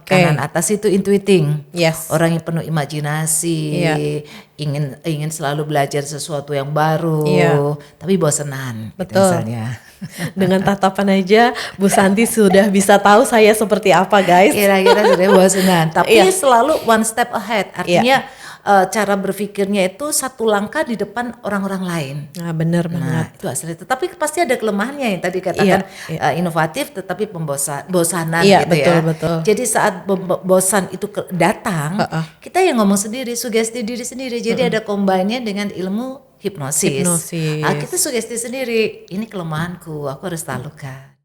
Kanan atas itu intuiting. Yes. Orang yang penuh imajinasi, ingin selalu belajar sesuatu yang baru, tapi bosenan. Betul. Gitu misalnya. Dengan tatapan aja Bu Santi sudah bisa tahu saya seperti apa, guys. Kira-kira sudah bosenan, tapi selalu one step ahead. Artinya cara berpikirnya itu satu langkah di depan orang-orang lain. Nah, benar banget. Itu asli. Tapi pasti ada kelemahannya yang tadi katakan inovatif, tetapi bosanan gitu Betul. Jadi saat bosan itu datang, kita yang ngomong sendiri, sugesti diri sendiri. Jadi ada combine-nya dengan ilmu hipnosis. Kita sugesti sendiri. Ini kelemahanku, aku harus taklukkan.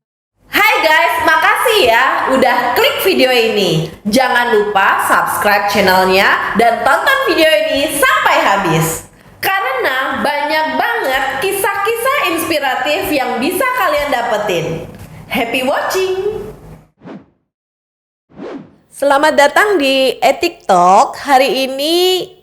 Hai guys, makasih ya udah klik video ini. Jangan lupa subscribe channelnya dan tonton video ini sampai habis. Karena banyak banget kisah-kisah inspiratif yang bisa kalian dapetin. Happy watching! Selamat datang di Etik Talk. Hari ini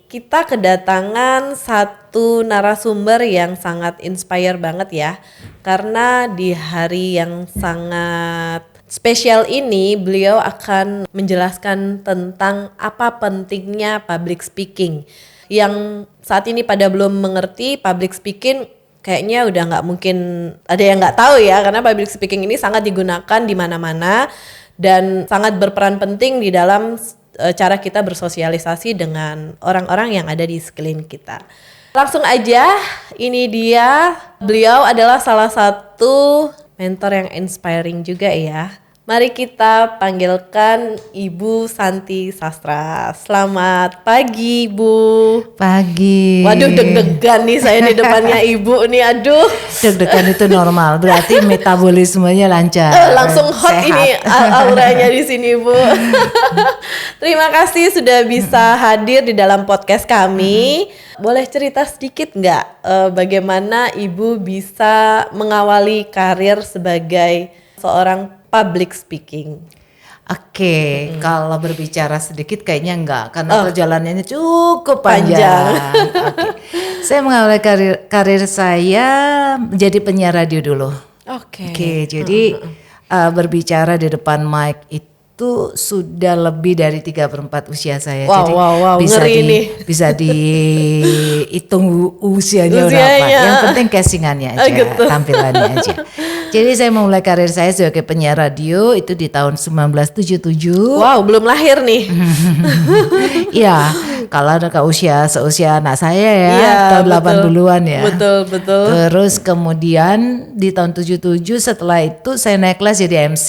kita kedatangan satu narasumber yang sangat inspire banget ya. Karena di hari yang sangat spesial ini beliau akan menjelaskan tentang apa pentingnya public speaking. Yang saat ini pada belum mengerti public speaking kayaknya udah nggak mungkin ada yang nggak tahu ya, karena public speaking ini sangat digunakan di mana-mana dan sangat berperan penting di dalam cara kita bersosialisasi dengan orang-orang yang ada di sekeliling kita. Langsung aja, ini dia. Beliau adalah salah satu mentor yang inspiring juga ya. Mari kita panggilkan Ibu Santi Sastra. Selamat pagi, Bu. Pagi. Waduh, deg-degan nih saya di depannya Ibu nih, aduh. Deg-degan itu normal, berarti metabolismenya lancar. Langsung hot sehat. Ini auranya di sini, Bu. Terima kasih sudah bisa hadir di dalam podcast kami. Boleh cerita sedikit nggak bagaimana Ibu bisa mengawali karir sebagai seorang public speaking? Oke, kalau berbicara sedikit kayaknya enggak, karena perjalanannya cukup panjang. Saya mengawali karir saya menjadi penyiar radio dulu. Oke, jadi berbicara di depan mic itu sudah lebih dari 3/4 usia saya. Jadi bisa dihitung usianya berapa. Yang penting castingannya aja, tampilannya aja. Jadi saya memulai karir saya sebagai penyiar radio itu di tahun 1977. Wow, belum lahir nih. Iya, kalau ada seusia anak saya ya, tahun 80-an ya. Betul. Terus kemudian di tahun 77 setelah itu saya naik kelas jadi MC.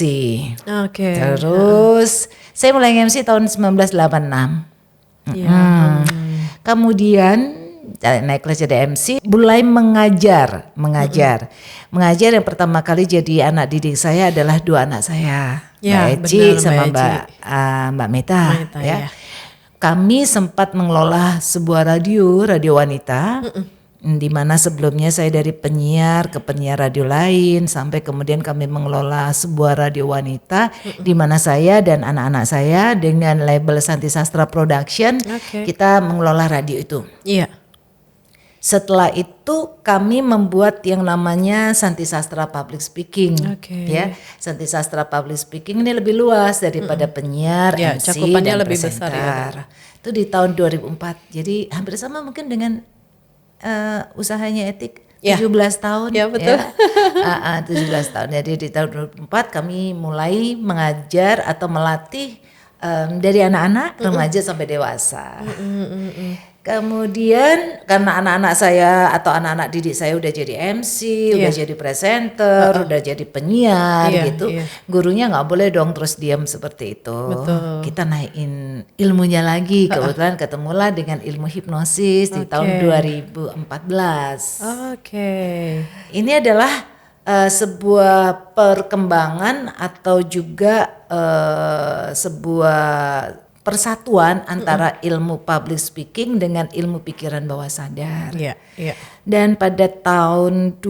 Terus saya mulai MC tahun 1986. Kemudian naik kelas jadi MC, mulai mengajar. Mengajar yang pertama kali jadi anak didik saya adalah dua anak saya, Mbak Eci sama Mbak Meta ya. Kami sempat mengelola sebuah radio wanita, di mana sebelumnya saya dari penyiar ke penyiar radio lain, sampai kemudian kami mengelola sebuah radio wanita, di mana saya dan anak-anak saya dengan label Santi Sastra Production, kita mengelola radio itu. Setelah itu kami membuat yang namanya Santi Sastra Public Speaking, ya. Santi Sastra Public Speaking ini lebih luas daripada penyiar, MC cakupannya dan lebih presenter. besar ya. Itu di tahun 2004. Jadi hampir sama mungkin dengan usahanya Etik. 17 tahun. Ya betul. 17 tahun. Jadi di tahun 2004 kami mulai mengajar atau melatih dari anak-anak, remaja sampai dewasa. Kemudian karena anak-anak saya atau anak-anak didik saya udah jadi MC, udah jadi presenter, udah jadi penyiar gitu. Gurunya nggak boleh dong terus diam seperti itu. Kita naikin ilmunya lagi. Kebetulan ketemulah dengan ilmu hipnosis di tahun 2014. Ini adalah sebuah perkembangan atau juga sebuah persatuan antara ilmu public speaking dengan ilmu pikiran bawah sadar. Dan pada tahun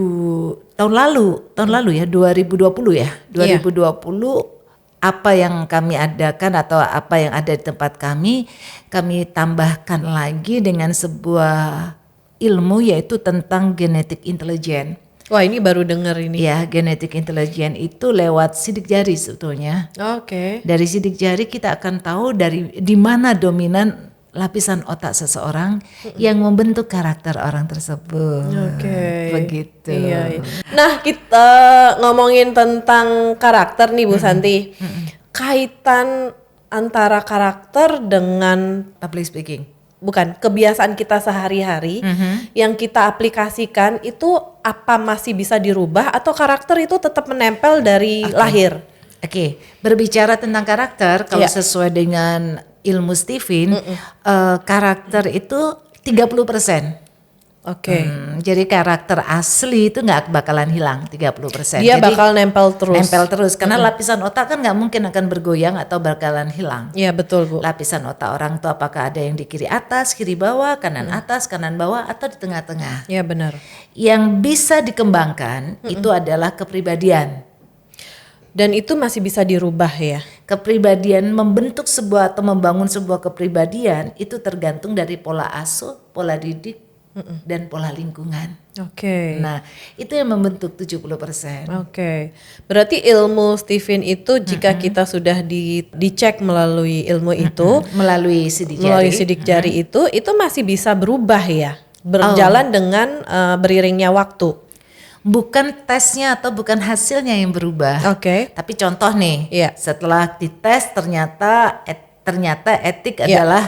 lalu ya 2020 ya. 2020 apa yang kami adakan atau apa yang ada di tempat kami tambahkan lagi dengan sebuah ilmu yaitu tentang genetic intelligence. Wah, ini baru dengar ini. Ya, genetic intelligence itu lewat sidik jari sebetulnya. Oke. Dari sidik jari kita akan tahu di mana dominan lapisan otak seseorang yang membentuk karakter orang tersebut. Oke. Begitu. Iya. Nah, kita ngomongin tentang karakter nih Bu Santi. Kaitan antara karakter dengan Public speaking. bukan kebiasaan kita sehari-hari yang kita aplikasikan itu apa masih bisa dirubah atau karakter itu tetap menempel dari lahir? Oke, berbicara tentang karakter, kalau Iya. sesuai dengan ilmu Stephen, karakter itu 30%. Oke. Jadi karakter asli itu nggak bakalan hilang 30%. Dia Jadi bakal nempel terus. nempel terus karena lapisan otak kan nggak mungkin akan bergoyang atau bakalan hilang. Iya betul Bu. Lapisan otak orang tuh apakah ada yang di kiri atas, kiri bawah, kanan atas, kanan bawah, atau di tengah-tengah. Iya benar. Yang bisa dikembangkan itu adalah kepribadian. Dan itu masih bisa dirubah ya. Kepribadian membentuk sebuah atau membangun sebuah kepribadian itu tergantung dari pola asuh, pola didik, dan pola lingkungan. Oke. Nah, itu yang membentuk 70%. Oke. Berarti ilmu Stephen itu jika kita sudah dicek melalui ilmu itu, Melalui sidik jari. melalui sidik jari itu masih bisa berubah ya. Berjalan dengan beriringnya waktu. Bukan tesnya atau bukan hasilnya yang berubah. Oke. Tapi contoh nih, Iya. setelah dites ternyata etik Iya. adalah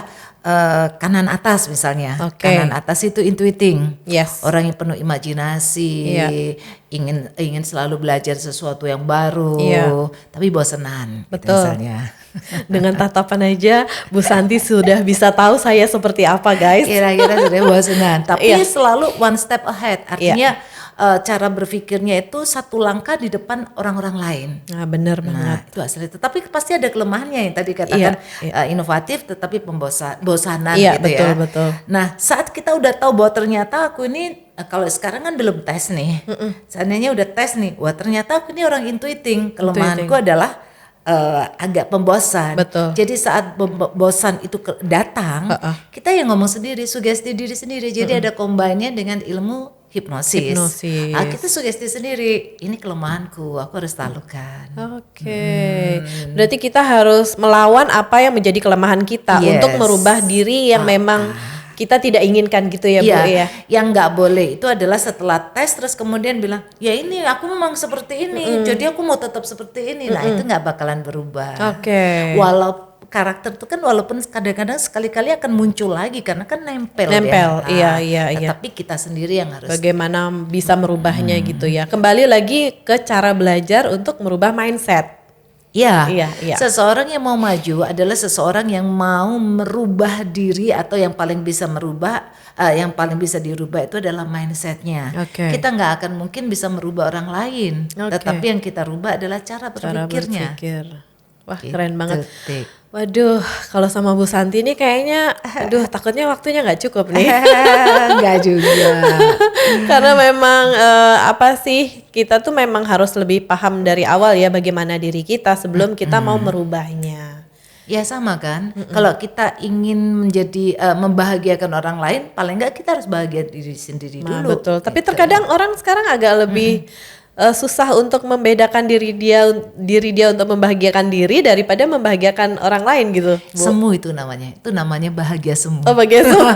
kanan atas misalnya. Oke. Kanan atas itu intuiting. Yes. Orang yang penuh imajinasi, Iya. ingin selalu belajar sesuatu yang baru, Iya. tapi bosenan gitu Betul. misalnya. Dengan tatapan aja Bu Santi sudah bisa tahu saya seperti apa guys. Kira-kira sudah bosenan, tapi Iya. selalu one step ahead. Artinya cara berpikirnya itu satu langkah di depan orang-orang lain. Nah benar banget. Nah, itu asli. Tapi pasti ada kelemahannya yang tadi katakan inovatif tetapi bosanan Iya, gitu betul, ya. betul. Nah, saat kita udah tahu bahwa ternyata aku ini kalau sekarang kan belum tes nih. Seandainya udah tes nih, wah ternyata aku ini orang intuiting. Kelemahanku adalah agak pembosan. Betul. Jadi saat bosan itu datang, kita yang ngomong sendiri, sugesti diri sendiri. Jadi ada combine-nya dengan ilmu hipnosis. Kita sugesti sendiri, ini kelemahanku, aku harus taklukkan. Oke. Berarti kita harus melawan apa yang menjadi kelemahan kita Yes. untuk merubah diri yang memang kita tidak inginkan gitu ya Bu ya. Yang nggak boleh itu adalah setelah tes terus kemudian bilang, ya ini aku memang seperti ini, jadi aku mau tetap seperti ini. Nah itu nggak bakalan berubah. Oke. Walau karakter itu kan walaupun kadang-kadang sekali-kali akan muncul lagi karena kan nempel Iya. Tapi kita sendiri yang harus Bagaimana bisa merubahnya gitu ya. Kembali lagi ke cara belajar untuk merubah mindset. Iya. Iya. Seseorang yang mau maju adalah seseorang yang mau merubah diri atau yang paling bisa merubah, yang paling bisa dirubah itu adalah mindsetnya. Oke. Kita nggak akan mungkin bisa merubah orang lain, Oke. tetapi yang kita rubah adalah cara berpikirnya. Wah Gitu, keren banget. Tik. Waduh, kalau sama Bu Santi ini kayaknya, aduh takutnya waktunya nggak cukup nih. Enggak juga. Karena memang apa sih, kita tuh memang harus lebih paham dari awal ya bagaimana diri kita sebelum kita mau merubahnya. Ya sama kan. Kalau kita ingin menjadi membahagiakan orang lain, paling enggak kita harus bahagia diri sendiri Nah, dulu. betul. Tapi Gitu. terkadang orang sekarang agak lebih susah untuk membedakan diri dia untuk membahagiakan diri daripada membahagiakan orang lain gitu. Bu. Semu itu namanya. Itu namanya bahagia semu. Oh bagian semua.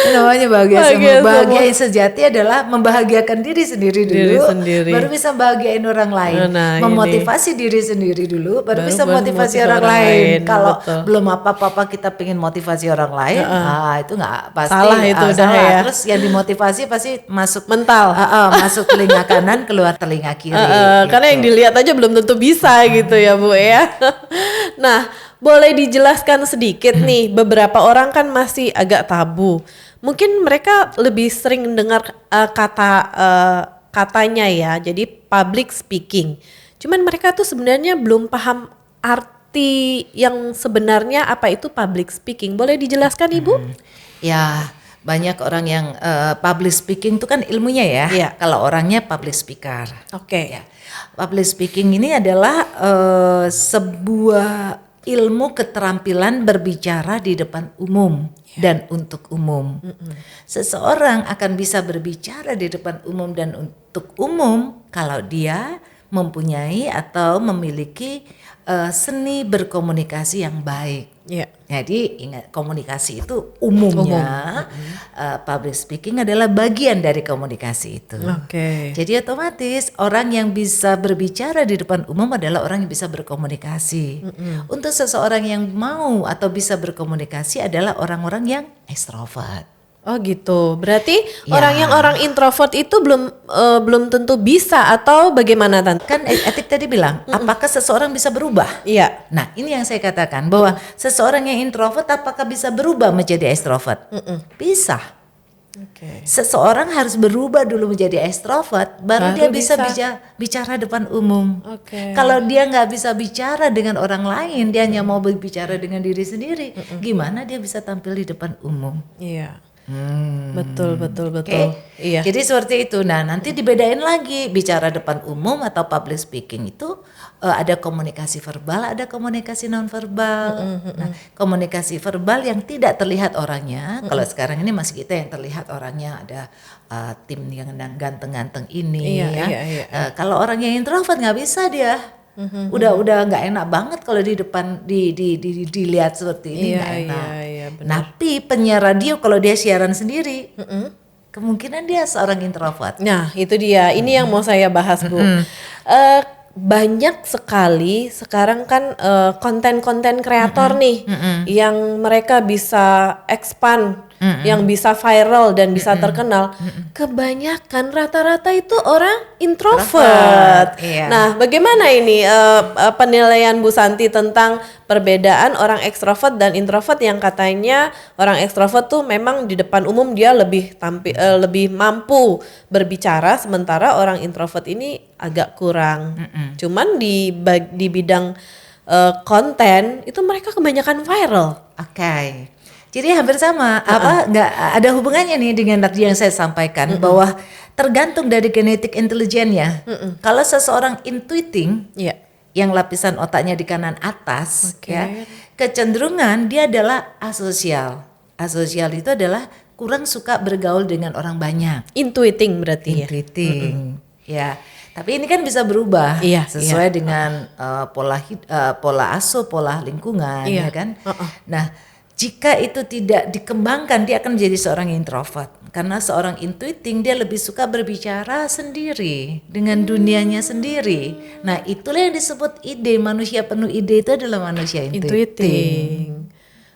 Namanya bahagia Bahagia semu. Bahagia yang sejati adalah membahagiakan diri sendiri dulu, Diri sendiri. baru bisa bahagiain orang lain. Nah, Memotivasi diri sendiri dulu, baru bisa baru motivasi motivasi orang orang lain. lain, Kalau betul. belum apa-apa kita pengen motivasi orang lain, itu nggak pasti. Salah itu udah salah. ya. Terus yang dimotivasi pasti masuk Mental. masuk telinga kanan, keluar telinga kiri. Gitu. Karena yang dilihat aja belum tentu bisa gitu ya Bu ya. Nah, boleh dijelaskan sedikit nih, beberapa orang kan masih agak tabu. Mungkin mereka lebih sering dengar katanya ya, jadi public speaking. Cuman mereka tuh sebenarnya belum paham arti yang sebenarnya apa itu public speaking. Boleh dijelaskan Ibu? Ya, banyak orang yang public speaking itu kan ilmunya ya. Iya. Kalau orangnya public speaker. Oke. Ya. Public speaking ini adalah sebuah ilmu keterampilan berbicara di depan umum dan untuk umum. Seseorang akan bisa berbicara di depan umum dan untuk umum kalau dia mempunyai atau memiliki seni berkomunikasi yang baik. Jadi ingat, komunikasi itu umumnya public speaking adalah bagian dari komunikasi itu. Jadi otomatis orang yang bisa berbicara di depan umum adalah orang yang bisa berkomunikasi. Untuk seseorang yang mau atau bisa berkomunikasi adalah orang-orang yang ekstrovert. Oh gitu. Berarti orang introvert itu belum tentu bisa atau bagaimana Tante? Kan Etik tadi bilang, apakah seseorang bisa berubah? Iya. Nah, ini yang saya katakan bahwa seseorang yang introvert apakah bisa berubah menjadi ekstrovert? Bisa. Seseorang harus berubah dulu menjadi ekstrovert, baru dia bisa bicara depan umum. Kalau dia nggak bisa bicara dengan orang lain, dia hanya mau berbicara dengan diri sendiri, gimana dia bisa tampil di depan umum? Iya. Betul. Iya. Jadi seperti itu. Nah, nanti dibedain lagi bicara depan umum atau public speaking itu ada komunikasi verbal, ada komunikasi non verbal. Nah, komunikasi verbal yang tidak terlihat orangnya. Kalau sekarang ini masih kita yang terlihat orangnya, ada tim yang ganteng-ganteng ini. Kalau orang yang introvert nggak bisa dia. Udah nggak enak banget kalau di depan dilihat seperti ini, nggak enak. Tapi penyiar radio kalau dia siaran sendiri, kemungkinan dia seorang introvert. Nah itu dia, ini yang mau saya bahas Bu. Banyak sekali sekarang kan konten-konten kreator nih yang mereka bisa expand, yang bisa viral dan bisa terkenal. Kebanyakan rata-rata itu orang introvert. Nah, bagaimana ini penilaian Bu Santi tentang perbedaan orang ekstrovert dan introvert, yang katanya orang ekstrovert tuh memang di depan umum dia lebih mampu berbicara, sementara orang introvert ini agak kurang. Cuman di bidang konten itu mereka kebanyakan viral. Jadi hampir sama, nggak ada hubungannya nih dengan tadi yang saya sampaikan bahwa tergantung dari genetik intelijennya. Kalau seseorang intuiting, yang lapisan otaknya di kanan atas, kecenderungan dia adalah asosial. Asosial itu adalah kurang suka bergaul dengan orang banyak. Intuiting berarti. Ya. Tapi ini kan bisa berubah sesuai dengan pola asuh, pola lingkungan, ya kan? Nah, jika itu tidak dikembangkan, dia akan menjadi seorang introvert. Karena seorang intuiting dia lebih suka berbicara sendiri dengan dunianya sendiri. Nah, itulah yang disebut ide. Manusia penuh ide itu adalah manusia intuiting.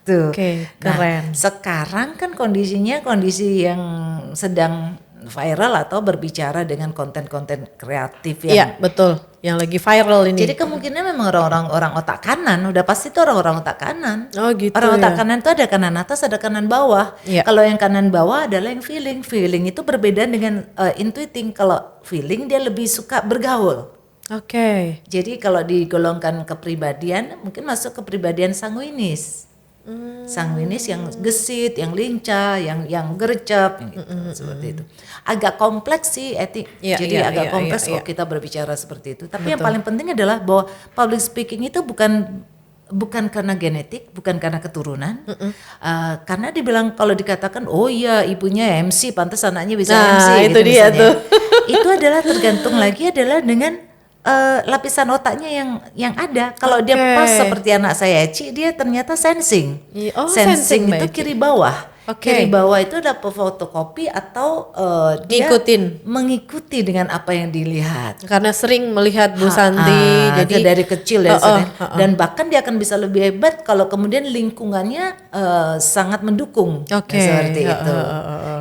Tuh. Keren. Nah, sekarang kan kondisinya kondisi yang sedang viral atau berbicara dengan konten-konten kreatif yang betul, yang lagi viral ini. Jadi kemungkinan memang orang otak kanan, udah pasti itu orang otak kanan. Oh gitu. Orang otak kanan itu ada kanan atas, ada kanan bawah. Kalau yang kanan bawah adalah yang feeling itu berbeda dengan intuiting. Kalau feeling dia lebih suka bergaul. Jadi kalau digolongkan kepribadian, mungkin masuk kepribadian sanguinis. Sanguinis yang gesit, yang lincah, yang gercep, seperti itu. Agak kompleks sih Etik. Jadi agak kompleks kalau kita berbicara seperti itu. Tapi yang paling penting adalah bahwa public speaking itu bukan karena genetik, bukan karena keturunan. Karena dibilang kalau dikatakan, oh iya ibunya MC, pantas anaknya bisa MC. Itu gitu dia misalnya. tuh. Itu adalah tergantung lagi adalah dengan lapisan otaknya yang ada. Kalau dia pas seperti anak saya Eci, dia ternyata sensing. Sensing itu kiri bawah. Kiri bawah itu ada fotokopi atau dia mengikuti dengan apa yang dilihat. Karena sering melihat Bu Santi, jadi dari kecil ya. Dan bahkan dia akan bisa lebih hebat kalau kemudian lingkungannya sangat mendukung. Seperti itu.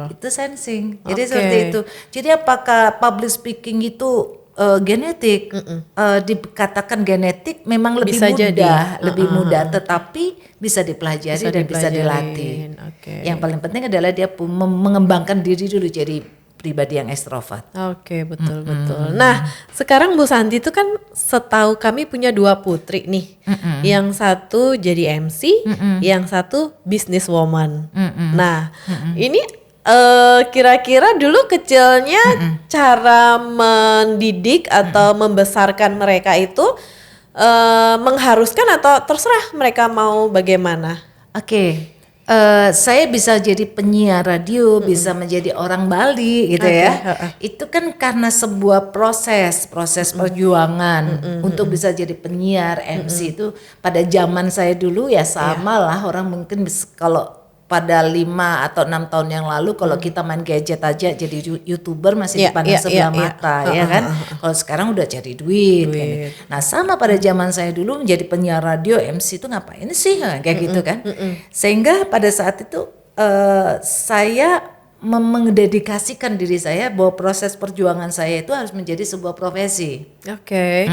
Itu sensing. Jadi seperti itu. Jadi apakah public speaking itu genetik? Dikatakan genetik memang lebih mudah, tetapi bisa dipelajari dan bisa dilatih. Yang paling penting adalah dia mengembangkan diri dulu jadi pribadi yang ekstrovert. Betul. Nah, sekarang Bu Santi itu kan setahu kami punya 2 putri nih. Yang satu jadi MC, yang satu businesswoman. Nah, ini kira-kira dulu kecilnya cara mendidik atau membesarkan mereka itu mengharuskan atau terserah mereka mau bagaimana? Oke. Saya bisa jadi penyiar radio, bisa menjadi orang Bali gitu ya. Itu kan karena sebuah proses perjuangan untuk bisa jadi penyiar MC itu pada zaman saya dulu ya sama lah orang mungkin kalau pada 5 atau 6 tahun yang lalu kalau kita main gadget aja jadi YouTuber masih dipandang sebelah mata ya kan. Kalau sekarang udah jadi duit. Kan. Nah sama pada zaman saya dulu menjadi penyiar radio MC itu ngapain sih kayak gitu kan. Sehingga pada saat itu saya mendedikasikan diri saya bahwa proses perjuangan saya itu harus menjadi sebuah profesi. Oke.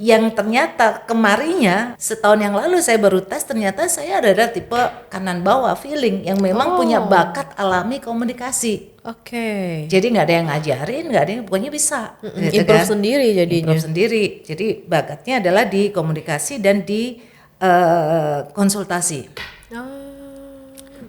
Yang ternyata kemarinnya setahun yang lalu saya baru tes ternyata saya adalah tipe kanan bawah feeling yang memang punya bakat alami komunikasi. Oke. Jadi nggak ada yang ngajarin, nggak ada yang pokoknya bisa. Gitu Improve sendiri jadinya. Improve sendiri. Jadi bakatnya adalah di komunikasi dan di konsultasi.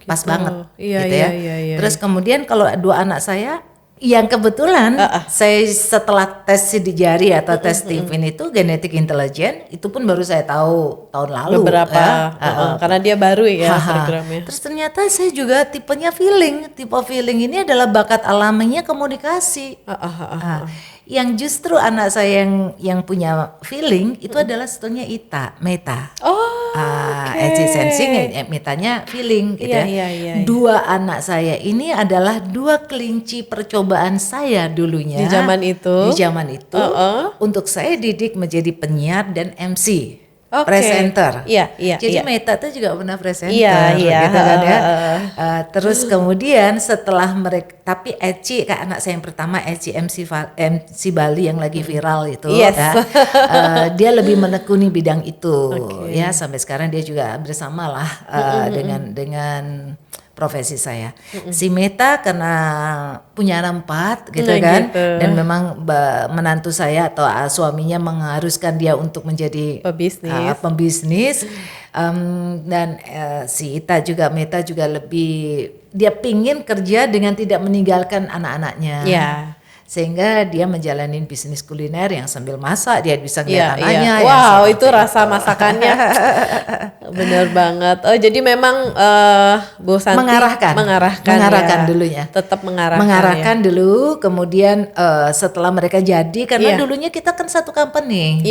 Pas banget Iya, gitu ya. iya. Terus kemudian kalau 2 anak saya yang kebetulan saya setelah tes sidik jari atau tes Stephen itu genetik intelijen itu pun baru saya tahu tahun lalu beberapa karena dia baru ya programnya. Terus ternyata saya juga tipenya feeling. Tipe feeling ini adalah bakat alaminya komunikasi. Yang justru anak saya yang punya feeling itu adalah sebetulnya Meta. Edgy sensing, Metanya feeling gitu Iya. 2 anak saya ini adalah 2 kelinci percobaan saya dulunya. Di zaman itu. Untuk saya didik menjadi penyiar dan MC. Presenter. Iya. Jadi Meta tuh juga pernah presenter. Iya. Gitu kan ya. Terus kemudian setelah mereka, tapi Eci kayak anak saya yang pertama Eci MC Bali yang lagi viral itu, dia lebih menekuni bidang itu, ya sampai sekarang dia juga bersama lah dengan profesi saya. Si Meta karena punya anak 4 gitu kan, dan memang menantu saya atau suaminya mengharuskan dia untuk menjadi pembisnis. Dan si Meta juga lebih dia pingin kerja dengan tidak meninggalkan anak-anaknya. Sehingga dia menjalanin bisnis kuliner yang sambil masak dia bisa ngeliat anaknya. Wow, itu rasa masakannya bener banget. Oh jadi memang Bu Santi mengarahkan dulunya. Tetap mengarahkan dulu, kemudian setelah mereka jadi karena dulunya kita kan satu company.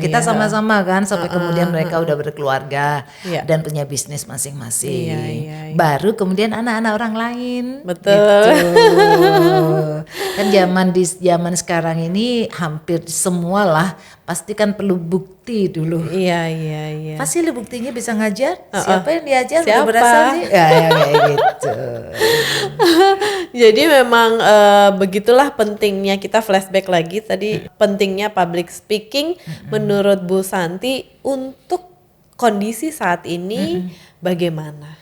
Kita sama-sama kan sampai kemudian mereka udah berkeluarga dan punya bisnis masing-masing. Baru kemudian anak-anak orang lain. Betul. Gitu. Kan zaman sekarang ini hampir semua lah pasti kan perlu bukti dulu. Iya. Pasti buktinya bisa ngajar. Siapa yang diajar? Siapa? Berasal sih? Ya kayak gitu. Jadi memang begitulah pentingnya kita flashback lagi tadi pentingnya public speaking menurut Bu Santi untuk kondisi saat ini bagaimana?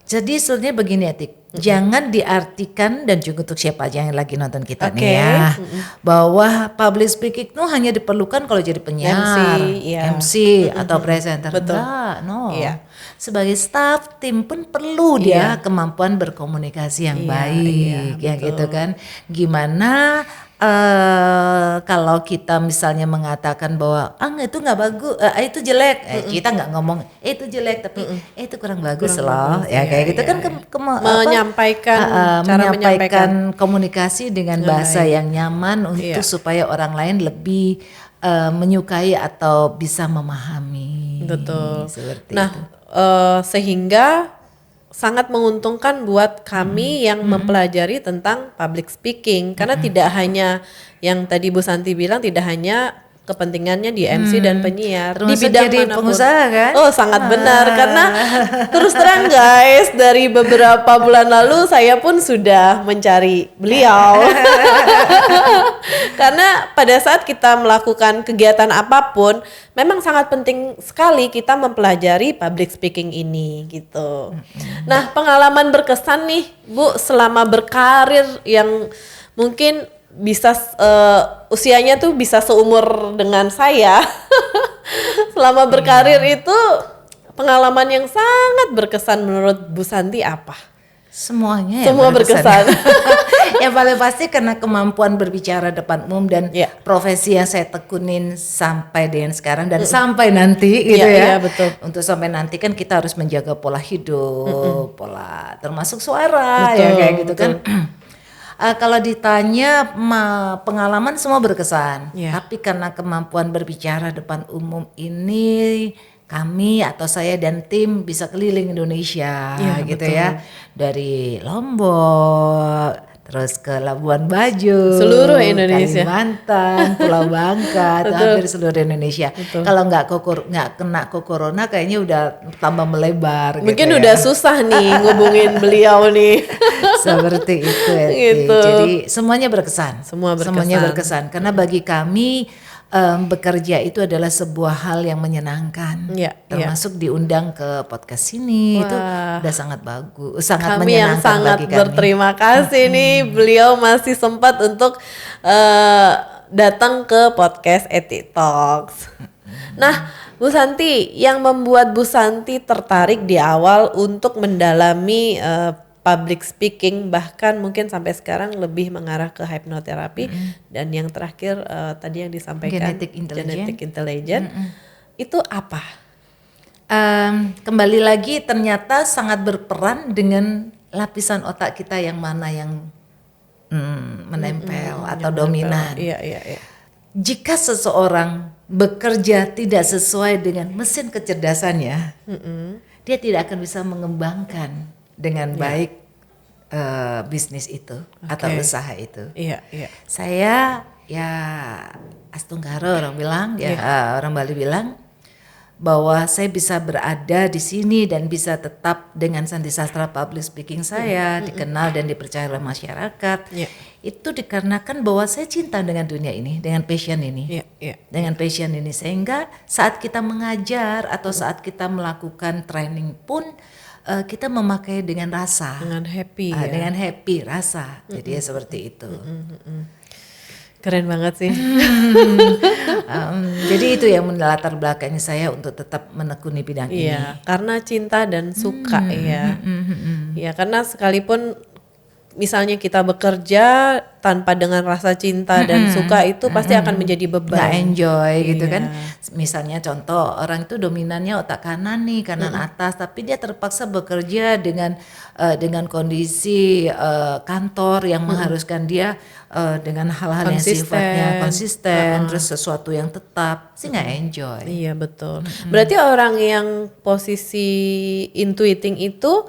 Jadi sebenarnya begini Etik, jangan diartikan dan juga untuk siapa aja yang lagi nonton kita nih ya, bahwa public speaking itu hanya diperlukan kalau jadi penyiar, MC atau presenter. Enggak, sebagai staff tim pun perlu dia kemampuan berkomunikasi yang baik, ya gitu kan. Gimana kalau kita misalnya mengatakan bahwa itu nggak bagus, itu jelek, kita nggak ngomong itu jelek tapi itu kurang bagus loh, ya kayak gitu kan menyampaikan komunikasi dengan bahasa yang nyaman untuk supaya orang lain lebih menyukai atau bisa memahami. Betul. Seperti itu. Sehingga sangat menguntungkan buat kami yang mempelajari tentang public speaking karena tidak hanya yang tadi Bu Santi bilang tidak hanya kepentingannya di MC dan penyiar di bidang jadi manapun. Pengusaha kan? Oh sangat benar karena terus terang guys dari beberapa bulan lalu saya pun sudah mencari beliau karena pada saat kita melakukan kegiatan apapun memang sangat penting sekali kita mempelajari public speaking ini gitu. Nah pengalaman berkesan nih Bu selama berkarir yang mungkin bisa usianya tuh bisa seumur dengan saya. Selama berkarir itu pengalaman yang sangat berkesan menurut Bu Santi apa? Semuanya Semua berkesan. Yang paling pasti karena kemampuan berbicara depan umum dan profesi yang saya tekunin sampai dengan sekarang dan sampai nanti gitu ya. Betul. Untuk sampai nanti kan kita harus menjaga pola hidup, pola termasuk suara ya kayak gitu kan. Kalau ditanya pengalaman semua berkesan, tapi karena kemampuan berbicara depan umum ini kami atau saya dan tim bisa keliling Indonesia gitu betul. Ya, dari Lombok terus ke Labuan Bajo, seluruh Indonesia, Kalimantan, Pulau Bangka, hampir seluruh Indonesia. Kalau nggak kena ke corona, kayaknya udah tambah melebar. Mungkin gitu udah ya. susah nih ngubungin beliau nih. Seperti itu. Gitu. Jadi semuanya berkesan. Semuanya berkesan. Karena bagi kami bekerja itu adalah sebuah hal yang menyenangkan. Termasuk diundang ke podcast ini. Wah. Itu udah sangat bagus, sangat kami menyenangkan yang sangat bagi kami. Berterima kasih nih beliau masih sempat untuk datang ke podcast Etik Talks. Nah, Bu Santi, yang membuat Bu Santi tertarik di awal untuk mendalami public speaking, bahkan mungkin sampai sekarang lebih mengarah ke hipnoterapi, dan yang terakhir tadi yang disampaikan genetic intelligence, itu apa? Kembali lagi ternyata sangat berperan dengan lapisan otak kita yang mana yang menempel atau dominan. Iya. Jika seseorang bekerja tidak sesuai dengan mesin kecerdasannya, dia tidak akan bisa mengembangkan dengan baik bisnis itu atau usaha itu. Iya. Saya ya Astunggara orang bilang orang Bali bilang bahwa saya bisa berada di sini dan bisa tetap dengan sandi sastra public speaking saya dikenal dan dipercaya oleh masyarakat. Itu dikarenakan bahwa saya cinta dengan dunia ini, dengan passion ini, dengan passion ini, sehingga saat kita mengajar atau saat kita melakukan training pun kita memakai dengan rasa, dengan happy, dengan happy rasa. Jadi seperti itu. Keren banget sih. Jadi itu yang melatar belakangi saya untuk tetap menekuni bidang ini. Karena cinta dan suka ya, karena sekalipun misalnya kita bekerja tanpa dengan rasa cinta dan suka, itu pasti akan menjadi beban. Nggak enjoy gitu kan. Misalnya contoh, orang itu dominannya otak kanan nih, kanan atas, tapi dia terpaksa bekerja dengan kondisi kantor yang mengharuskan dia dengan hal-hal yang sifatnya konsisten, terus sesuatu yang tetap, sih nggak enjoy. Iya betul. Berarti orang yang posisi intuiting itu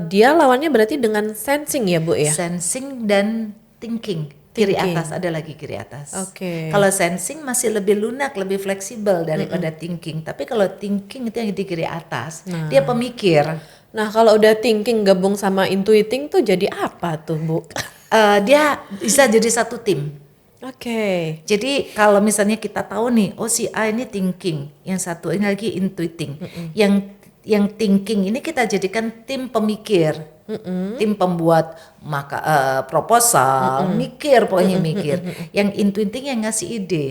dia lawannya berarti dengan sensing ya Bu ya? Sensing dan thinking. Kiri atas, ada lagi kiri atas. Kalau sensing masih lebih lunak, lebih fleksibel daripada thinking. Tapi kalau thinking itu yang di kiri atas, dia pemikir. Nah kalau udah thinking gabung sama intuiting tuh jadi apa tuh Bu? Dia bisa jadi satu tim. Jadi kalau misalnya kita tahu nih, oh si A ini thinking, yang satu ini lagi intuiting. Yang thinking ini kita jadikan tim pemikir, tim pembuat proposal, mikir pokoknya mikir. Yang intuiting yang ngasih ide.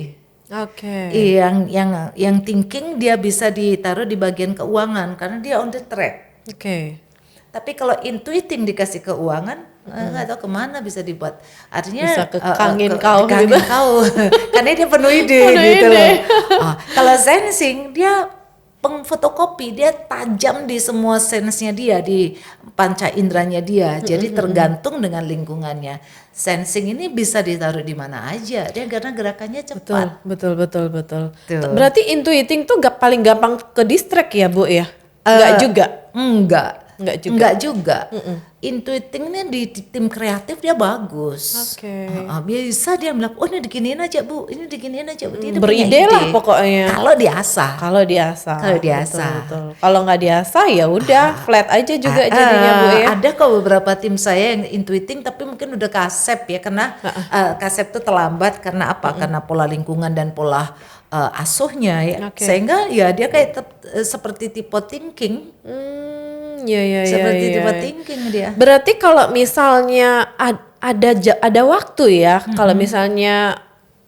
Yang thinking dia bisa ditaruh di bagian keuangan karena dia on the track. Tapi kalau intuiting dikasih keuangan, nggak tahu kemana bisa dibuat. Artinya bisa ke kangin kau gitu. Karena dia penuh ide gitu loh. Kalau sensing dia pengfotokopi, dia tajam di semua sensenya dia, di panca inderanya dia. Jadi tergantung dengan lingkungannya. Sensing ini bisa ditaruh di mana aja, dia karena gerakannya cepat. Betul. Berarti intuiting tuh paling gampang ke distract ya Bu ya? Enggak juga? Enggak juga. Intuitingnya di tim kreatif dia bagus. Bisa dia bilang, oh ini diginiin aja Bu, ini diginiin aja Bu. Beride lah pokoknya. Kalau diasah. Betul. Kalau nggak diasah ya udah flat aja juga jadinya Bu ya. Ada kok beberapa tim saya yang intuiting tapi mungkin udah kasep ya, karena kasep itu terlambat karena apa? Karena pola lingkungan dan pola asuhnya ya. Sehingga ya dia kayak seperti tipe thinking. Seperti tipe thinking dia. Berarti kalau misalnya ada waktu ya, kalau misalnya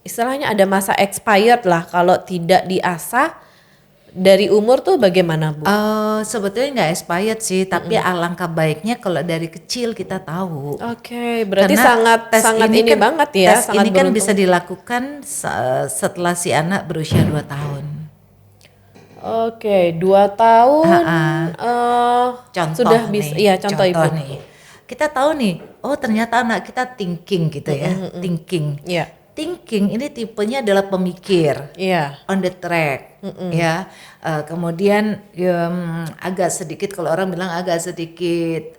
istilahnya ada masa expired lah, kalau tidak diasah dari umur tuh bagaimana, Bu? Sebetulnya nggak expired sih, tapi alangkah baiknya kalau dari kecil kita tahu. Oke, berarti Karena sangat ini kan, banget ya, tes sangat ini kan beruntung. bisa dilakukan setelah si anak berusia 2 tahun. Oke, 2 tahun Contoh sudah bisa. nih, Iya, contoh Ibu. nih. Kita tahu nih, oh ternyata anak kita thinking gitu ya, thinking. Iya. Thinking ini tipenya adalah pemikir, Iya. on the track, ya. Kemudian agak sedikit, kalau orang bilang agak sedikit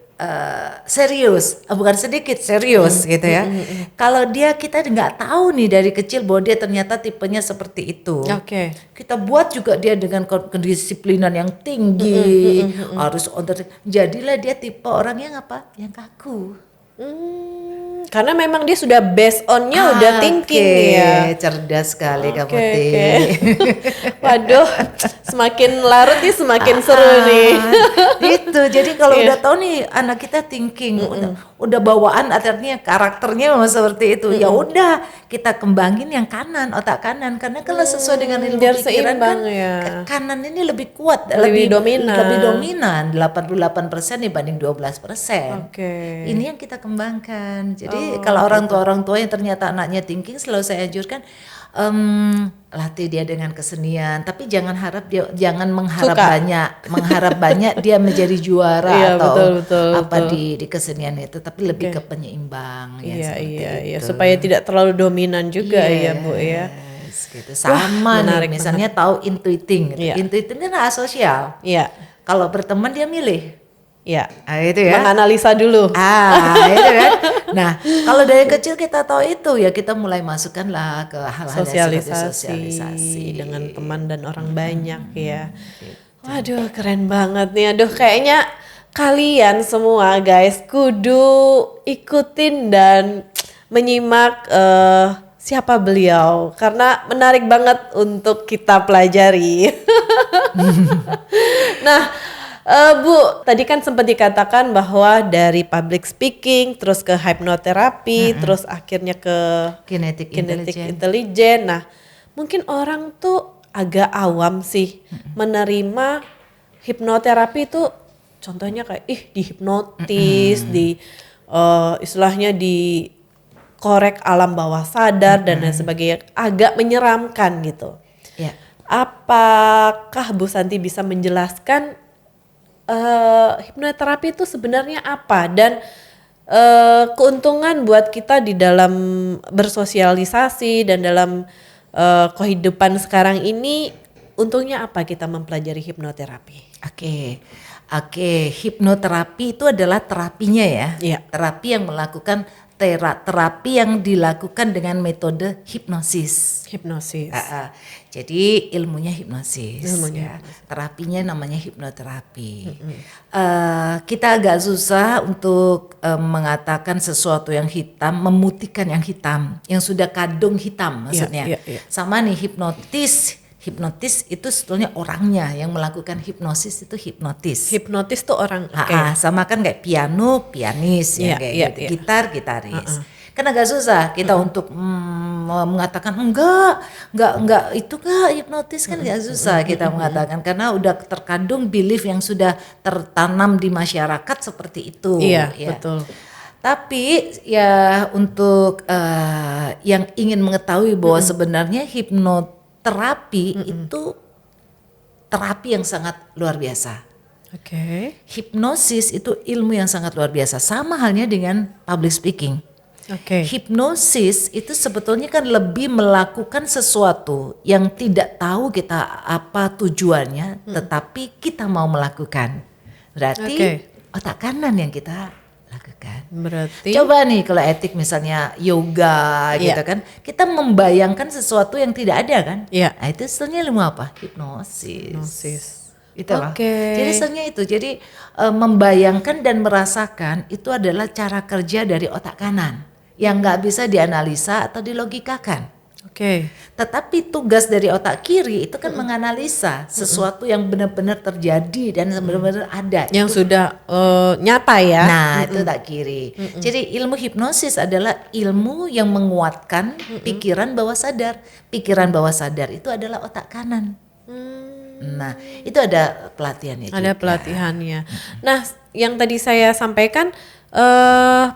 serius, bukan sedikit serius gitu ya. Kalau kita nggak tahu nih dari kecil bahwa dia ternyata tipenya seperti itu. Oke. Kita buat juga dia dengan kedisiplinan yang tinggi, harus on the track. Jadilah dia tipe orang yang apa? Yang kaku. Karena memang dia sudah based on-nya udah thinking ya. Cerdas sekali kamu, Oke. Waduh, Waduh, semakin larut nih semakin seru nih. gitu. Jadi kalau Iya. udah tahu nih anak kita thinking, udah bawaan artinya karakternya memang seperti itu. Ya udah kita kembangin yang kanan, otak kanan, karena kalau sesuai dengan ilmu biar pikiran kan seimbang ya. kanan ini lebih kuat, Lebih dominan. lebih dominan 88% dibanding 12%. Oke. Ini yang kita kembangkan. Jadi kalau orang tua yang ternyata anaknya thinking, selalu saya anjurkan latih dia dengan kesenian, tapi jangan mengharap Suka. banyak dia menjadi juara Iya, atau betul, apa betul. di kesenian itu, tapi lebih Oke. ke penyeimbang ya, Iya, seperti iya, iya, itu. supaya tidak terlalu dominan juga ya, Bu ya. Yes, gitu. Sama nih, menarik misalnya tahu intuiting gitu. Iya. Intuiting kan asosial. Iya. Kalau berteman dia milih. Iya. Nah, itu ya. Menganalisa dulu. Itu kan. Nah, kalau dari kecil kita tahu itu, ya kita mulai masukkanlah ke hal-hal yang seperti sosialisasi dengan teman dan orang banyak ya. Waduh, keren banget nih. Aduh, kayaknya kalian semua guys kudu ikutin dan menyimak siapa beliau karena menarik banget untuk kita pelajari. Nah, Bu, tadi kan sempat dikatakan bahwa dari public speaking, terus ke hipnoterapi, terus akhirnya ke kinetic intelligence. intelligence. Nah, mungkin orang tuh agak awam sih menerima hipnoterapi itu, contohnya kayak dihipnotis, istilahnya dikorek alam bawah sadar dan lain sebagainya, agak menyeramkan gitu. Ya. Apakah Bu Santi bisa menjelaskan hipnoterapi itu sebenarnya apa dan keuntungan buat kita di dalam bersosialisasi dan dalam kehidupan sekarang ini, untungnya apa kita mempelajari hipnoterapi? Oke, hipnoterapi itu adalah terapinya ya. Iya. Terapi yang melakukan terapi yang dilakukan dengan metode hipnosis. Hipnosis. Jadi ilmunya hipnosis. Ilmunya ya. Terapinya namanya hipnoterapi. Kita agak susah untuk mengatakan sesuatu yang hitam, memutihkan yang hitam, yang sudah kadung hitam maksudnya. Iya. Sama nih hipnotis itu sebetulnya orangnya yang melakukan hipnosis itu hipnotis. Hipnotis tuh orang. Sama kan kayak piano, pianis ya kayak gitu. Iya. Gitar, gitaris. Kan agak susah kita untuk mengatakan enggak itu enggak hipnotis kan agak susah kita mengatakan karena udah terkandung belief yang sudah tertanam di masyarakat seperti itu. Iya, ya. betul. Tapi ya untuk yang ingin mengetahui bahwa sebenarnya hipnoterapi itu terapi yang sangat luar biasa. Oke. Hipnosis itu ilmu yang sangat luar biasa. Sama halnya dengan public speaking. Oke. Hipnosis itu sebetulnya kan lebih melakukan sesuatu yang tidak tahu kita apa tujuannya, tetapi kita mau melakukan. Berarti otak kanan yang kita lakukan. Berarti Coba nih kalau etik misalnya yoga gitu kan, kita membayangkan sesuatu yang tidak ada kan? Iya. Nah, itu sebenarnya ilmu apa? Hipnosis. Itu loh. Jadi sebenarnya itu. Jadi membayangkan dan merasakan itu adalah cara kerja dari otak kanan yang nggak bisa dianalisa atau dilogikakan. Oke. Tetapi tugas dari otak kiri itu kan menganalisa sesuatu yang benar-benar terjadi dan benar-benar ada. Yang sudah nyata ya. Nah, itu otak kiri. Jadi ilmu hipnosis adalah ilmu yang menguatkan pikiran bawah sadar. Pikiran bawah sadar itu adalah otak kanan. Nah, itu ada pelatihannya Ada juga. pelatihannya. Nah, yang tadi saya sampaikan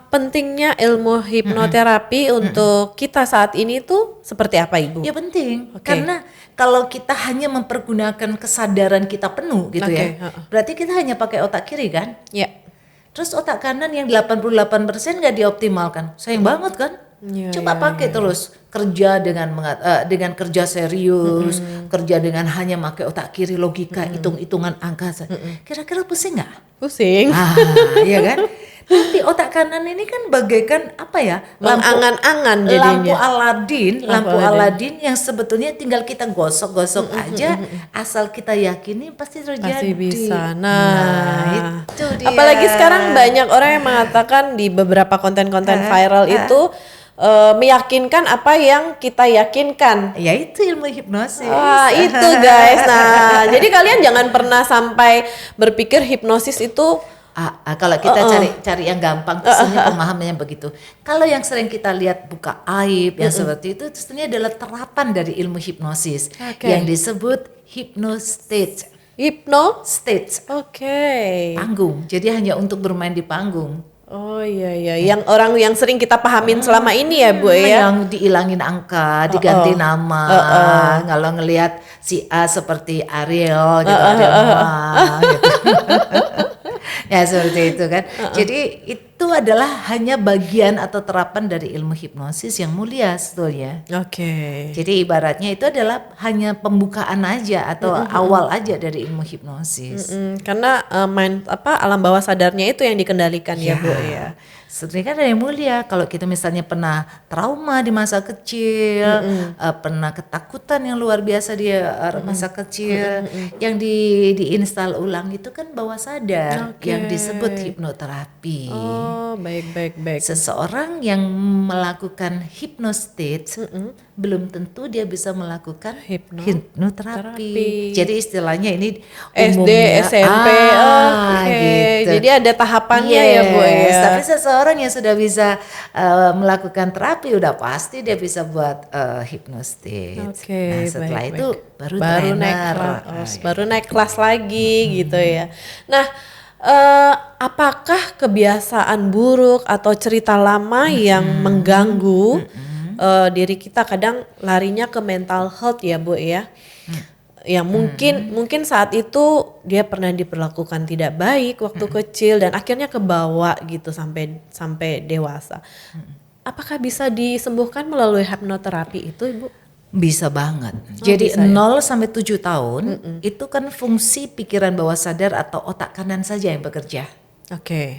pentingnya ilmu hipnoterapi untuk kita saat ini tuh seperti apa, Ibu? Ya penting, Oke. karena kalau kita hanya mempergunakan kesadaran kita penuh gitu Oke, ya, berarti kita hanya pakai otak kiri kan? Ya. Terus otak kanan yang 88% nggak dioptimalkan, sayang banget kan? Ya, Coba pakai terus, kerja dengan kerja serius, kerja dengan hanya pakai otak kiri, logika, hitung-hitungan angka. Kira-kira pusing nggak? Pusing. Ah, iya kan? Tapi otak kanan ini kan bagaikan apa ya? Mengangan-angan Lampu jadinya. Lampu Aladin yang sebetulnya tinggal kita gosok-gosok aja, asal kita yakini pasti terjadi. Pasti bisa. Nah, itu dia. apalagi sekarang banyak orang yang mengatakan di beberapa konten-konten viral itu meyakinkan apa yang kita yakinkan. Ya itu ilmu hipnosis. Itu guys. Nah, jadi kalian jangan pernah sampai berpikir hipnosis itu Kalau kita cari yang gampang, sebenarnya pemahamannya begitu. Kalau yang sering kita lihat buka aib yang seperti itu, sebenarnya adalah terapan dari ilmu hipnosis yang disebut hypnostage. Hypnostage. Panggung. Jadi hanya untuk bermain di panggung. Oh iya, yang orang yang sering kita pahamin selama ini ya Bu ya. Yang diilangin angka, diganti nama. Kalau ngelihat si A seperti Ariel gitu, Ariel Noah gitu. Ya seperti itu kan. Jadi itu adalah hanya bagian atau terapan dari ilmu hipnosis yang mulia sebetulnya. Jadi ibaratnya itu adalah hanya pembukaan aja atau awal aja dari ilmu hipnosis. Karena alam bawah sadarnya itu yang dikendalikan ya Bu ya. Sebenarnya kan ada yang mulia. Kalau kita misalnya pernah trauma di masa kecil, pernah ketakutan yang luar biasa di masa kecil, yang diinstal ulang itu kan bawah sadar, yang disebut hipnoterapi. Oh baik. Seseorang yang melakukan hypnostage belum tentu dia bisa melakukan hipnoterapi. Jadi istilahnya ini SD, umumnya, SMP, gitu. Jadi ada tahapannya ya Bu ya. Tapi seseorang yang sudah bisa melakukan terapi udah pasti dia bisa buat hipnostage. Nah setelah itu baru trainer. Baru naik kelas lagi gitu ya. Nah apakah kebiasaan buruk atau cerita lama yang mengganggu diri kita, kadang larinya ke mental health ya Bu ya? Ya mungkin saat itu dia pernah diperlakukan tidak baik waktu kecil dan akhirnya kebawa gitu sampai dewasa. Apakah bisa disembuhkan melalui hipnoterapi itu Ibu? Bisa banget. Jadi 0 sampai 7 tahun itu kan fungsi pikiran bawah sadar atau otak kanan saja yang bekerja. 0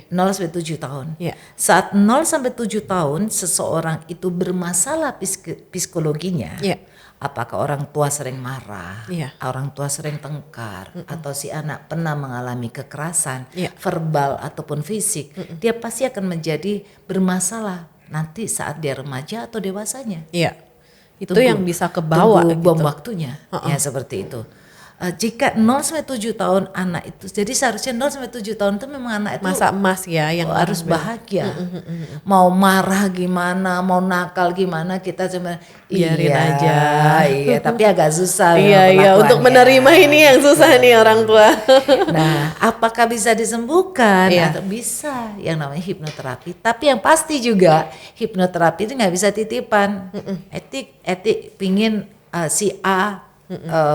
sampai 7 tahun. Saat 0 sampai 7 tahun seseorang itu bermasalah psikologinya. Apakah orang tua sering marah, orang tua sering tengkar, atau si anak pernah mengalami kekerasan, verbal ataupun fisik, dia pasti akan menjadi bermasalah nanti saat dia remaja atau dewasanya. Itu yang bisa kebawa bom gitu. Waktunya, ya seperti itu. Jika 0 sampai 7 tahun anak itu, jadi seharusnya 0 sampai 7 tahun itu memang anak itu masa emas ya yang harus bahagia. Mau marah gimana, mau nakal gimana, kita cuma biarin aja. Iya, tapi agak susah. Iya, untuk menerima ini yang susah nih orang tua. Nah, apakah bisa disembuhkan? Atau bisa yang namanya hipnoterapi. Tapi yang pasti juga hipnoterapi itu nggak bisa titipan. Etik pingin si A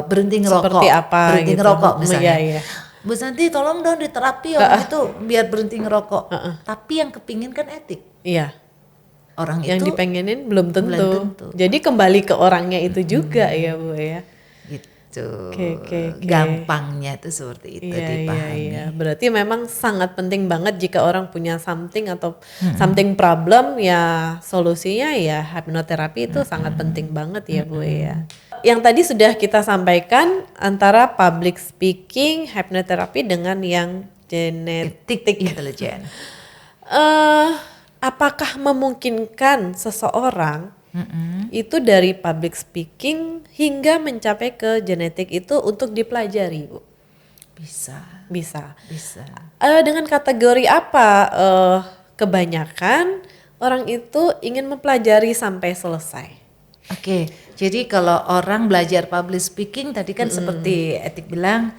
berhenti ngerokok, seperti apa berhenti gitu. ngerokok misalnya. Bu Santi tolong dong diterapi orang itu biar berhenti ngerokok. Tapi yang kepingin kan etik. Orang yang itu dipengenin belum tentu. Jadi kembali ke orangnya itu juga ya Bu ya. Gitu. Oke. Gampangnya itu seperti itu dipahami. Iya. Berarti memang sangat penting banget jika orang punya something atau something problem ya solusinya ya hipnoterapi itu sangat penting banget ya Bu ya. Yang tadi sudah kita sampaikan antara public speaking, hipnoterapi dengan yang genetik intelijen. Apakah memungkinkan seseorang itu dari public speaking hingga mencapai ke genetik itu untuk dipelajari Bu? Bisa. Dengan kategori apa kebanyakan orang itu ingin mempelajari sampai selesai? Jadi kalau orang belajar public speaking tadi kan seperti Etik bilang,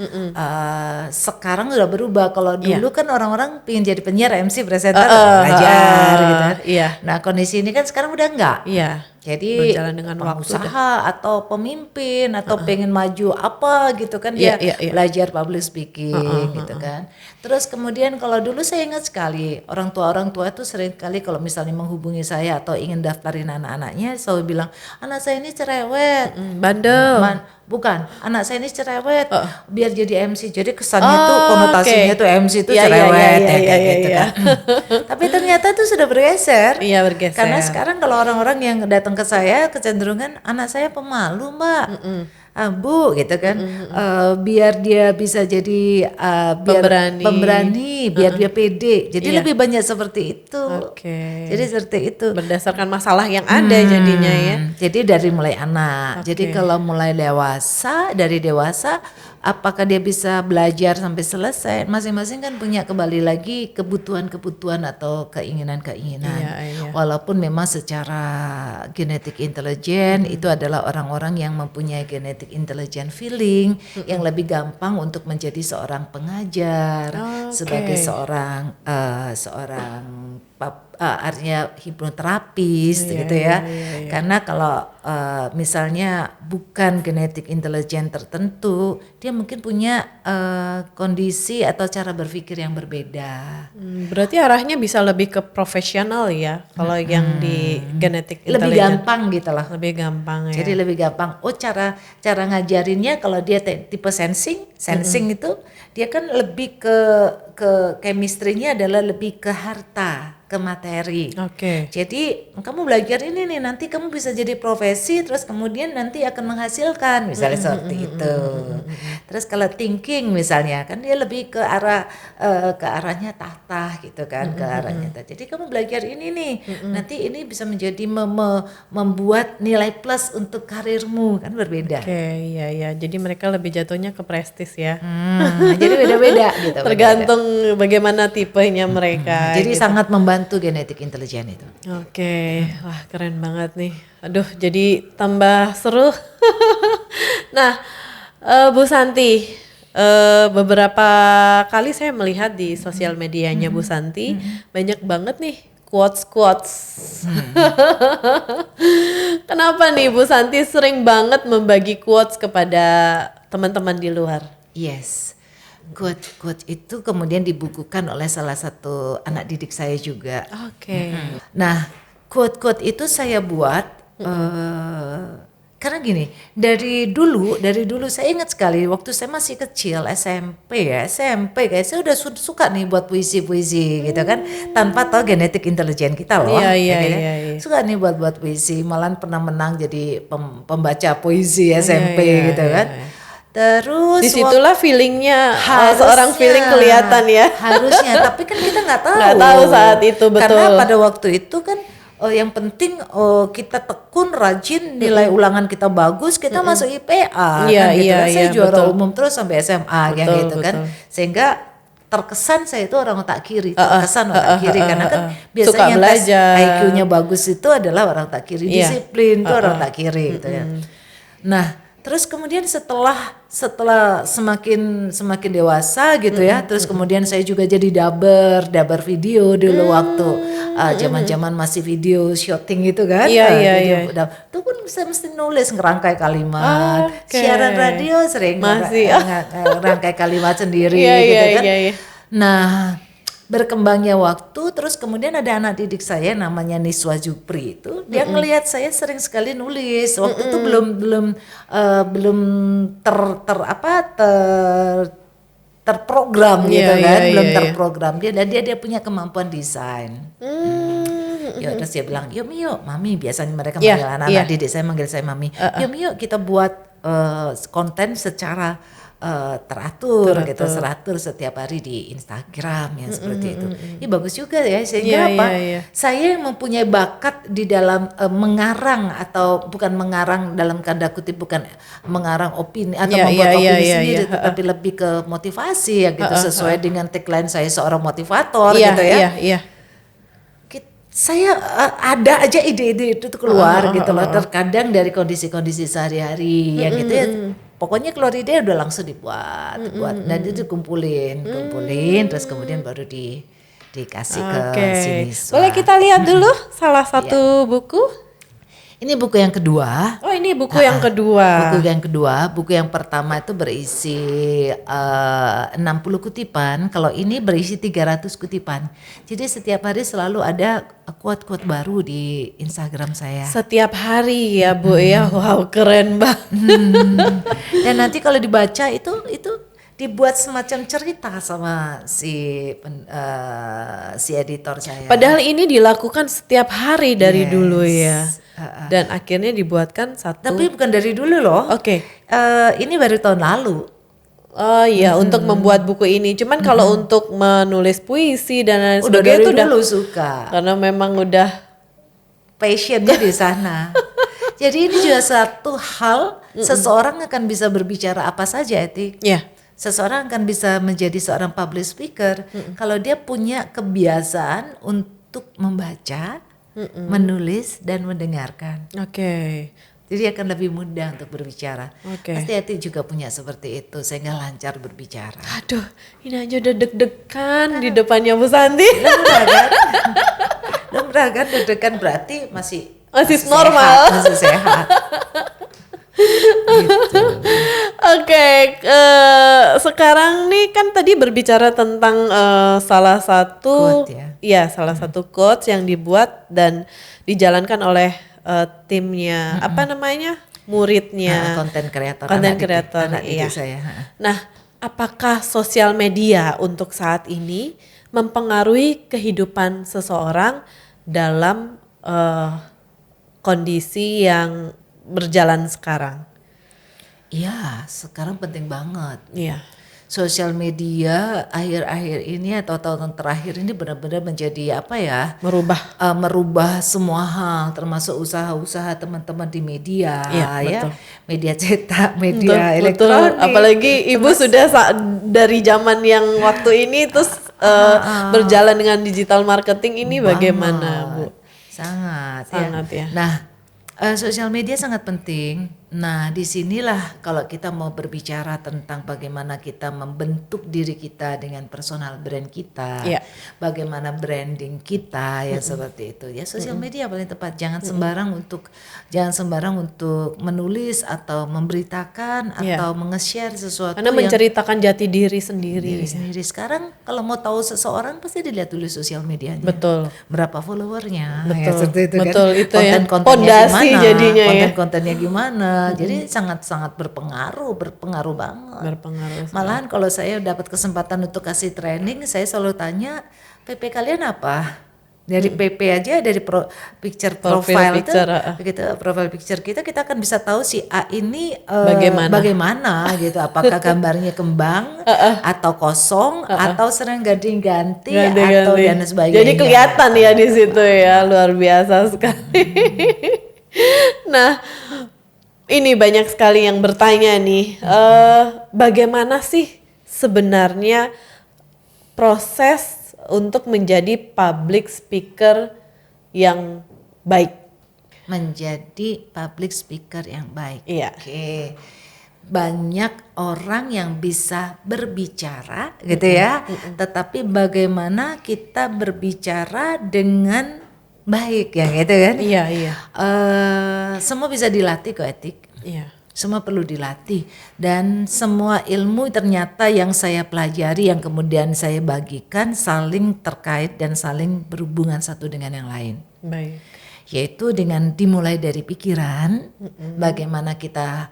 sekarang sudah berubah. Kalau dulu kan orang-orang pengen jadi penyiar, MC, presenter, belajar gitu kan. Nah kondisi ini kan sekarang udah enggak. Jadi berjalan dengan pengusaha atau pemimpin atau pengen maju apa gitu kan dia belajar public speaking gitu kan. Terus kemudian kalau dulu saya ingat sekali orang tua itu sering kali kalau misalnya menghubungi saya atau ingin daftarin anak-anaknya selalu bilang anak saya ini cerewet, bandel. Bukan, anak saya ini cerewet biar jadi MC. Jadi kesannya tuh konotasinya tuh MC itu cerewet kayak gitu kan. Tapi ternyata tuh sudah bergeser. Iya bergeser. Karena sekarang kalau orang-orang yang datang ke saya kecenderungan anak saya pemalu Mbak. Bu gitu kan, biar dia bisa jadi pemberani, biar dia pede. Jadi lebih banyak seperti itu. Jadi seperti itu. Berdasarkan masalah yang ada jadinya ya. Jadi dari mulai anak. Jadi kalau mulai dari dewasa, apakah dia bisa belajar sampai selesai? Masing-masing kan punya kembali lagi kebutuhan-kebutuhan atau keinginan-keinginan. Walaupun memang secara genetik intelijen itu adalah orang-orang yang mempunyai genetik intelijen feeling yang lebih gampang untuk menjadi seorang pengajar, sebagai seorang artinya hipnoterapis gitu ya. Karena kalau misalnya bukan genetik intelijen tertentu, dia mungkin punya kondisi atau cara berpikir yang berbeda. Berarti arahnya bisa lebih ke profesional ya kalau yang di genetik intelijen. Lebih gampang gitu loh. Lebih gampang ya. Jadi lebih gampang. Cara ngajarinnya kalau dia tipe sensing itu dia kan lebih ke chemistry-nya adalah lebih ke harta, ke materi. Jadi kamu belajar ini nih, nanti kamu bisa jadi profesi, terus kemudian nanti akan menghasilkan, misalnya seperti itu. Terus kalau thinking misalnya, kan dia lebih ke arahnya tahta gitu kan, ke arahnya. Jadi kamu belajar ini nih, nanti ini bisa menjadi membuat nilai plus untuk karirmu, kan berbeda. Iya. Jadi mereka lebih jatuhnya ke prestis ya. Jadi beda-beda gitu. Tergantung bagaimana tipenya mereka. Jadi gitu. Sangat membantu genetik intelijen itu. Wah keren banget nih. Aduh jadi tambah seru. Nah Bu Santi, beberapa kali saya melihat di sosial medianya Bu Santi banyak banget nih quotes. Kenapa nih Bu Santi sering banget membagi quotes kepada teman-teman di luar? Yes. Quote itu kemudian dibukukan oleh salah satu anak didik saya juga. Nah, quote itu saya buat karena gini, dari dulu saya ingat sekali waktu saya masih kecil SMP kayak saya udah suka nih buat puisi gitu kan, tanpa tahu genetik intelijen kita loh. Iya. Suka nih buat puisi, malah pernah menang jadi pembaca puisi SMP gitu kan. Terus disitulah feelingnya seorang feeling kelihatan ya. Harusnya, tapi kan kita nggak tahu. Nggak tahu saat itu betul. Karena pada waktu itu kan yang penting kita tekun, rajin, nilai ulangan kita bagus, kita masuk IPA. Saya juara umum terus sampai SMA gitu kan. Sehingga terkesan saya itu orang otak kiri, karena kan biasanya tes IQ-nya bagus itu adalah orang otak kiri, disiplin itu orang otak kiri gitu ya. Nah, terus kemudian setelah semakin dewasa gitu ya, terus kemudian saya juga jadi daber video dulu waktu zaman masih video shooting itu kan. Itu pun mesti nulis, ngerangkai kalimat. Siaran radio sering ngerangkai kalimat sendiri gitu kan. Nah, berkembangnya waktu, terus kemudian ada anak didik saya namanya Niswa Jupri itu, dia ngelihat saya sering sekali nulis. Waktu itu belum terprogram gitu kan, belum terprogram dia punya kemampuan desain. Ya terus dia bilang, yuk mami, biasanya mereka manggil anak-anak didik saya manggil saya mami. Yuk kita buat konten secara teratur gitu, setiap hari di Instagram yang seperti itu. Ya bagus juga ya, sehingga saya yang mempunyai bakat di dalam mengarang, atau bukan mengarang dalam tanda kutip, bukan mengarang opini atau membuat opini sendiri, tetapi lebih ke motivasi ya gitu, sesuai dengan tagline saya seorang motivator gitu ya. saya ada aja ide-ide itu tuh keluar gitu loh. Terkadang dari kondisi-kondisi sehari-hari yang gitu ya. Pokoknya keluar ide udah langsung buat. Dan itu kumpulin, terus kemudian baru dikasih ke siswa. Boleh kita lihat dulu salah satu buku? Ini buku yang kedua. Oh, ini buku yang kedua. Buku yang kedua, buku yang pertama itu berisi 60 kutipan, kalau ini berisi 300 kutipan. Jadi setiap hari selalu ada quote-quote baru di Instagram saya. Setiap hari ya Bu ya, wow keren banget. Dan nanti kalau dibaca itu dibuat semacam cerita sama si editor saya. Padahal ini dilakukan setiap hari dari dulu ya. Dan akhirnya dibuatkan satu. Tapi bukan dari dulu loh. Oke. Ini baru tahun lalu. Oh iya, untuk membuat buku ini. Cuman kalau untuk menulis puisi dan lain sebagainya itu udah dulu suka. Karena memang udah passionnya di sana. Jadi ini juga satu hal seseorang akan bisa berbicara apa saja, Etik. Iya. Seseorang akan bisa menjadi seorang public speaker kalau dia punya kebiasaan untuk membaca, menulis dan mendengarkan. Oke. Jadi akan lebih mudah untuk berbicara. Oke. Pasti Etik juga punya seperti itu sehingga lancar berbicara. Aduh, ini aja udah deg-degan di depannya Bu Santi. Lemah kan deg-degan berarti masih normal. Sehat, masih sehat. Gitu. Oke, sekarang nih kan tadi berbicara tentang salah satu Quote, ya. Iya, salah satu quotes yang dibuat dan dijalankan oleh timnya, apa namanya? Muridnya. Konten kreator. Konten kreator, anak iya. didik saya. Nah, apakah sosial media untuk saat ini mempengaruhi kehidupan seseorang dalam kondisi yang berjalan sekarang? Iya, sekarang penting banget. Iya. Sosial media akhir-akhir ini atau tahun terakhir ini benar-benar menjadi apa ya? Merubah semua hal, termasuk usaha-usaha teman-teman di media, Iya, ya, betul. media cetak, media elektronik. Betul. Apalagi Ibu sudah dari zaman yang waktu ini terus berjalan dengan digital marketing ini bagaimana, Bu? Sangat ya. Nah, sosial media sangat penting. Nah, disinilah kalau kita mau berbicara tentang bagaimana kita membentuk diri kita dengan personal brand kita, bagaimana branding kita, ya seperti itu. Ya sosial media paling tepat. Jangan sembarang untuk menulis atau memberitakan atau menge-share sesuatu. Karena menceritakan jati diri sendiri. Sekarang kalau mau tahu seseorang pasti dilihat dulu sosial medianya. Betul. Berapa followernya? Betul. Ya, seperti itu betul. Kan. Itu ya. Konten-kontennya Fondasi gimana? jadinya Konten-kontennya gimana? Jadi sangat-sangat berpengaruh banget. Malahan kalau saya dapat kesempatan untuk kasih training, saya selalu tanya, PP kalian apa? Dari PP aja, dari picture profile itu, begitu profile picture kita akan bisa tahu si A ini bagaimana gitu. Apakah gambarnya kembang atau kosong atau sering ganti-ganti atau dan sebagainya. Jadi kelihatan ya di situ ya, luar biasa sekali. Nah, ini banyak sekali yang bertanya nih, bagaimana sih sebenarnya proses untuk menjadi public speaker yang baik? Menjadi public speaker yang baik. Iya. Oke. Banyak orang yang bisa berbicara gitu ya, tetapi bagaimana kita berbicara dengan baik ya gitu kan? Iya. Semua bisa dilatih kok, Etik. Iya. Semua perlu dilatih dan semua ilmu ternyata yang saya pelajari yang kemudian saya bagikan saling terkait dan saling berhubungan satu dengan yang lain. Baik. Yaitu dengan dimulai dari pikiran, bagaimana kita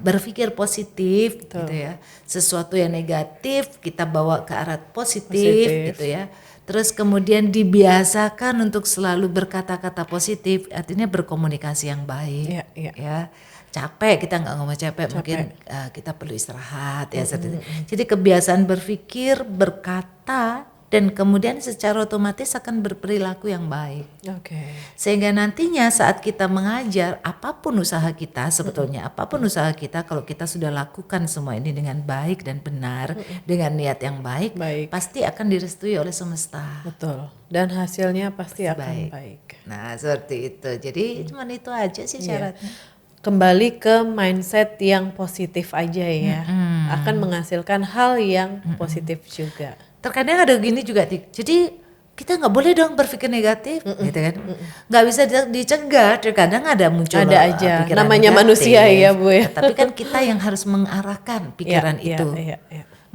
berpikir positif. Betul. Gitu ya. Sesuatu yang negatif kita bawa ke arah positif. Gitu ya. Terus kemudian dibiasakan untuk selalu berkata-kata positif, artinya berkomunikasi yang baik. Ya. Capek, kita nggak ngomong capek. Mungkin kita perlu istirahat ya. Jadi kebiasaan berpikir, berkata dan kemudian secara otomatis akan berperilaku yang baik. Oke. Sehingga nantinya saat kita mengajar, apapun usaha kita sebetulnya, apapun usaha kita, kalau kita sudah lakukan semua ini dengan baik dan benar, dengan niat yang baik, pasti akan direstui oleh semesta. Betul. Dan hasilnya pasti akan baik. Nah seperti itu. Jadi cuman itu aja sih syaratnya. Kembali ke mindset yang positif aja ya, akan menghasilkan hal yang positif juga. Terkadang ada gini juga, jadi kita nggak boleh dong berpikir negatif, gitu kan? Nggak bisa dicegah. Terkadang ada muncul aja. pikiran Namanya negatif. manusia ya Bu ya. Tapi kan kita yang harus mengarahkan pikiran itu,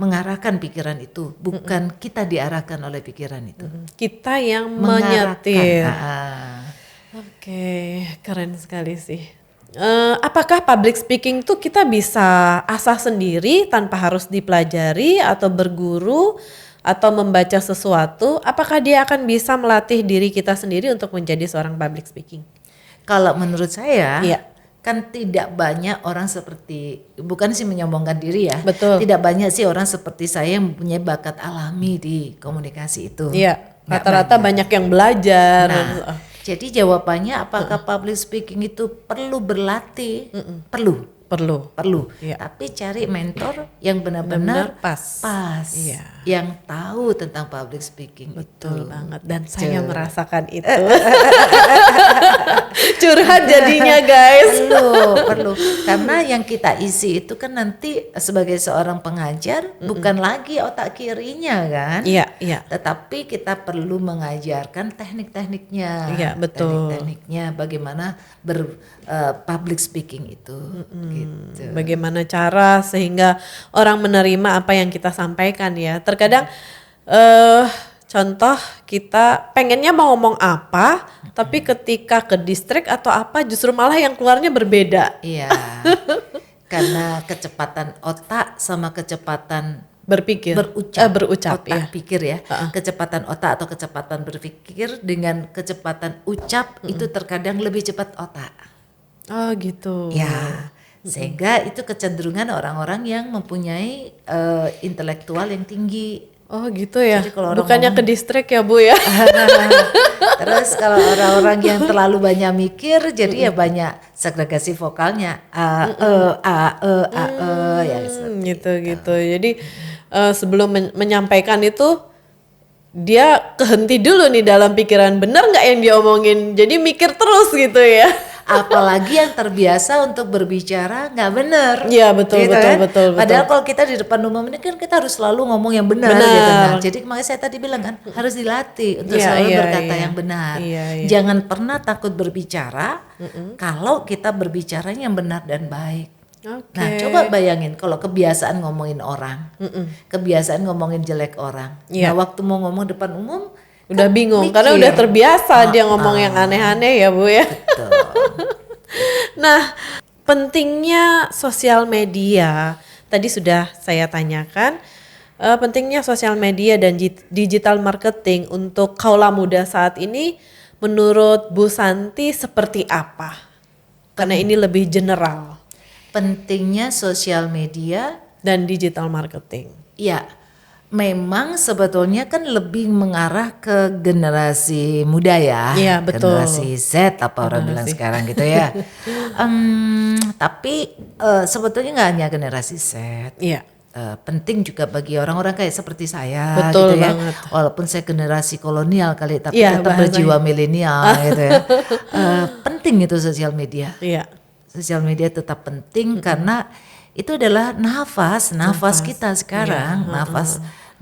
mengarahkan pikiran itu, bukan kita diarahkan oleh pikiran itu. Kita yang menyetir. Oke, keren sekali sih. Apakah public speaking tuh kita bisa asah sendiri tanpa harus dipelajari atau berguru atau membaca sesuatu? Apakah dia akan bisa melatih diri kita sendiri untuk menjadi seorang public speaking? Kalau menurut saya, kan tidak banyak orang seperti, bukan sih menyombongkan diri ya. Betul. Tidak banyak sih orang seperti saya yang mempunyai bakat alami di komunikasi itu. Iya. Rata-rata banyak yang belajar. Nah, jadi jawabannya apakah public speaking itu perlu berlatih? Perlu. Iya. Tapi cari mentor yang benar-benar pas. Iya. Yang tahu tentang public speaking. Betul banget. Dan saya merasakan itu. Curhat jadinya guys. Perlu. Karena yang kita isi itu kan nanti sebagai seorang pengajar bukan lagi otak kirinya kan. Iya. Tetapi kita perlu mengajarkan teknik-tekniknya. Iya, betul. Teknik-tekniknya bagaimana public speaking itu. Gitu. Bagaimana cara sehingga orang menerima apa yang kita sampaikan ya. Terkadang contoh kita pengennya mau ngomong apa, tapi ketika ke distrik atau apa justru malah yang keluarnya berbeda. Iya. Karena kecepatan otak sama kecepatan berucap otak pikir ya. Kecepatan otak atau kecepatan berpikir dengan kecepatan ucap itu terkadang lebih cepat otak. Oh gitu. Ya. Sehingga itu kecenderungan orang-orang yang mempunyai intelektual yang tinggi. Oh gitu ya. Kalau bukannya ke distrik ya Bu ya. Terus kalau orang-orang yang terlalu banyak mikir, jadi ya banyak segregasi vokalnya ya gitu. Jadi sebelum menyampaikan itu dia kehenti dulu nih dalam pikiran, bener nggak yang dia omongin. Jadi mikir terus gitu ya. Apalagi yang terbiasa untuk berbicara nggak benar. Iya betul, gitu betul. Padahal kalau kita di depan umum ini kan kita harus selalu ngomong yang benar. Gitu. Nah, jadi makanya saya tadi bilang kan harus dilatih untuk selalu berkata yang benar. Jangan pernah takut berbicara kalau kita berbicaranya yang benar dan baik. Nah coba bayangin kalau kebiasaan ngomongin orang, kebiasaan ngomongin jelek orang. Nah waktu mau ngomong depan umum udah bingung karena udah terbiasa dia ngomong yang aneh-aneh ya Bu ya. Betul. Nah, pentingnya sosial media tadi sudah saya tanyakan. Pentingnya sosial media dan digital marketing untuk kaula muda saat ini menurut Bu Santi seperti apa? Karena ini lebih general. Pentingnya sosial media dan digital marketing. Ya. Memang sebetulnya kan lebih mengarah ke generasi muda ya, betul. Generasi Z apa orang bilang sekarang gitu ya. Tapi sebetulnya nggak hanya generasi Z. Penting juga bagi orang-orang kayak seperti saya, betul gitu ya. Banget. Walaupun saya generasi kolonial kali, tapi tetap berjiwa milenial, gitu ya. Penting itu sosial media. Sosial media tetap penting karena itu adalah nafas kita sekarang,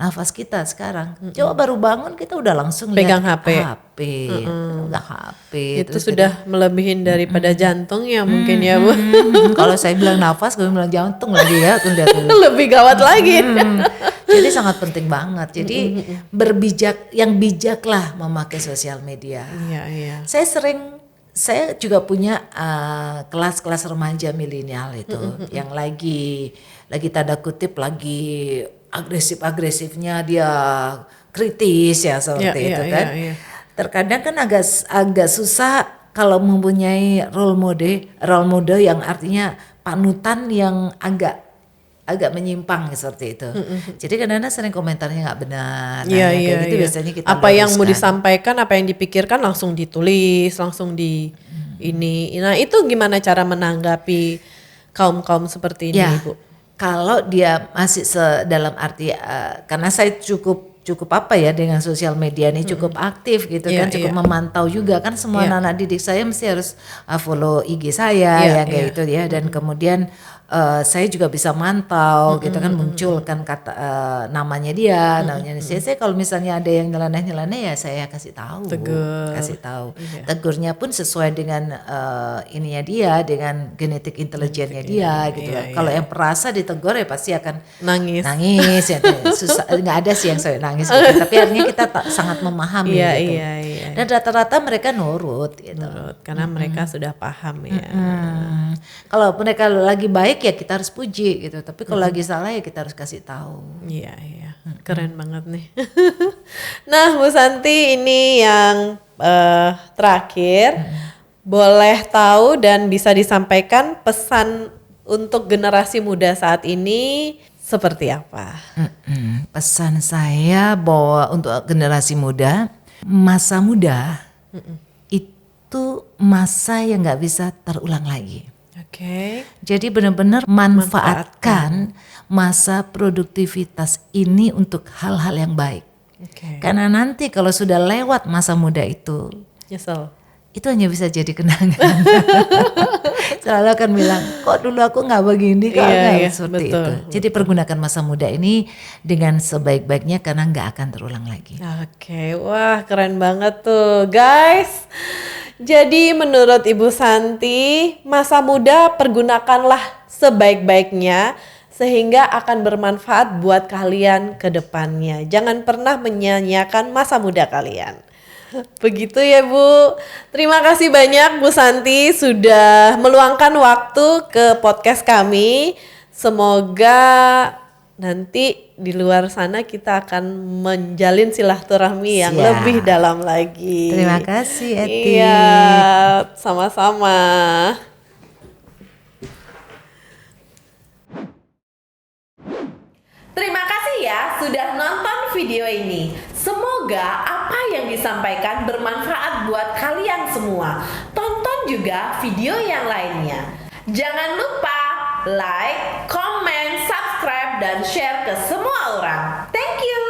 nafas kita sekarang. Coba baru bangun kita udah langsung pegang lihat HP. Itu sudah melebihin daripada jantung ya mungkin ya Bu. Kalau saya bilang nafas, gue bilang jantung lagi ya. Lebih gawat lagi. Jadi sangat penting banget. Jadi yang bijak lah memakai sosial media. Saya juga punya kelas-kelas remaja milenial itu yang lagi tanda kutip lagi agresifnya dia kritis ya seperti itu kan. Terkadang kan agak susah kalau mempunyai role model yang artinya panutan yang agak agak menyimpang seperti itu. Jadi kadang-kadang sering komentarnya nggak benar. Iya, kayak gitu biasanya kita apa yang mau luruskan. disampaikan, apa yang dipikirkan langsung ditulis, langsung di ini. Nah, itu gimana cara menanggapi kaum-kaum seperti ini, Ya, Ibu? kalau dia masih dalam arti karena saya cukup apa ya dengan sosial media ini cukup aktif gitu Iya, kan, cukup iya. memantau juga kan semua Iya. anak-anak didik saya mesti harus follow IG saya Iya, ya kayak iya. gitu ya, dan kemudian saya juga bisa mantau gitu kan, munculkan kata namanya dia, namanya saya kalau misalnya ada yang nyeleneh ya saya kasih tahu, Tegur. Iya. tegurnya pun sesuai dengan ininya dia, dengan genetik intelijennya dia gitu Iya, kan. Kalau yang perasa ditegur ya pasti akan Nangis. ya, susah, nggak ada sih yang saya nangis gitu. Tapi artinya kita sangat memahami Iya, gitu. iya. Dan rata-rata mereka nurut gitu. Menurut, karena mereka sudah paham ya. Kalau mereka lagi baik ya kita harus puji gitu. Tapi kalau lagi salah ya kita harus kasih tahu. Iya. Keren banget nih. Nah, Bu Santi, ini yang terakhir. Boleh tahu dan bisa disampaikan pesan untuk generasi muda saat ini seperti apa? Pesan saya bahwa untuk generasi muda, masa muda itu masa yang nggak bisa terulang lagi. Oke. Jadi benar-benar manfaatkan masa produktivitas ini untuk hal-hal yang baik. Oke. Karena nanti kalau sudah lewat masa muda itu hanya bisa jadi kenangan. Selalu akan bilang, kok dulu aku nggak begini, kok nggak seperti itu. Jadi pergunakan masa muda ini dengan sebaik-baiknya karena nggak akan terulang lagi. Oke, wah keren banget tuh guys. Jadi menurut Ibu Santi, masa muda pergunakanlah sebaik-baiknya sehingga akan bermanfaat buat kalian ke depannya. Jangan pernah menyia-nyiakan masa muda kalian. Begitu ya Bu. Terima kasih banyak Bu Santi sudah meluangkan waktu ke podcast kami. Semoga nanti di luar sana kita akan menjalin silaturahmi yang lebih dalam lagi. Terima kasih Eti. Iya, sama-sama. Terima kasih ya sudah nonton video ini. Semoga apa yang disampaikan bermanfaat buat kalian semua. Tonton juga video yang lainnya. Jangan lupa like, comment, subscribe, dan share ke semua orang. Thank you.